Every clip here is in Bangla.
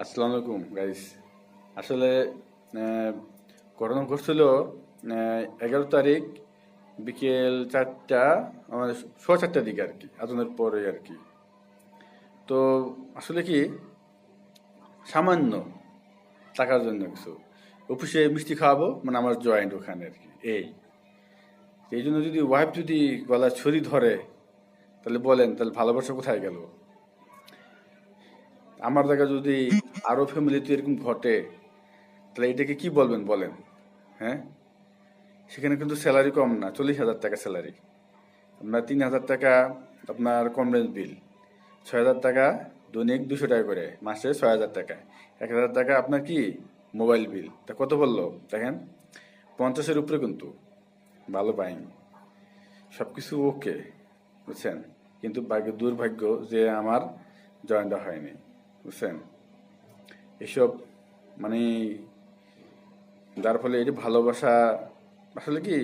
আসসালামু আলাইকুম গাইস। আসলে ঘটনা ঘটছিল 11 তারিখ বিকেল 4টা, আমাদের সোয়া 4টার দিকে আর কি, আজানের পরে আর কি। তো আসলে কি, সামান্য টাকার জন্য কিছু অফিসে মিষ্টি খাওয়াবো, মানে আমার জয়েন্ট ওখানে আর কি। এই জন্য যদি ওয়াইফ যদি গলায় ছুরি ধরে, তাহলে বলেন, তাহলে ভালোবাসা কোথায় গেল? আমার জায়গায় যদি আরো ফ্যামিলিতে এরকম ঘটে, তাহলে এটাকে কি বলবেন বলেন? হ্যাঁ, সেখানে কিন্তু স্যালারি কম না, 40,000 টাকা স্যালারি। আপনার 3,000 টাকা আপনার কনভেন্স বিল, 6,000 টাকা দৈনিক, 200 টাকা করে মাসে, 6,000 টাকা, 1,000 টাকা আপনার কি মোবাইল বিল। তা কত বললো দেখেন, 50-এর উপরে কিন্তু। ভালো পাইনি, সব কিছু ওকে, বুঝছেন। কিন্তু দুর্ভাগ্য যে আমার জয়েন্টটা হয়নি, বুঝছেন। এসব মানে, যার ফলে এটি ভালোবাসা, আসলে কি,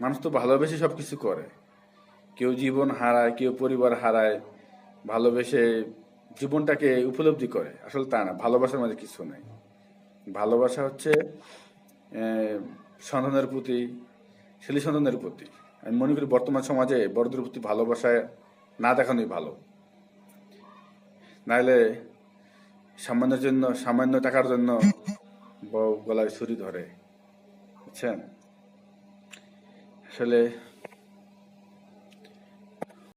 মানুষ তো ভালোবেসে সব কিছু করে। কেউ জীবন হারায়, কেউ পরিবার হারায়, ভালোবেসে জীবনটাকে উপলব্ধি করে। আসলে তা না, ভালোবাসার মাঝে কিছু নাই। ভালোবাসা হচ্ছে আহ, সন্তানের প্রতি, ছেলে সন্তানের প্রতি। আমি মনে করি বর্তমান সমাজে বড়দের প্রতি ভালোবাসা না দেখানোই ভালো। নাইলে সামান্যের জন্য, সামান্য টাকার জন্য বউ গলায় ছুরি ধরে, বুঝছেন। আসলে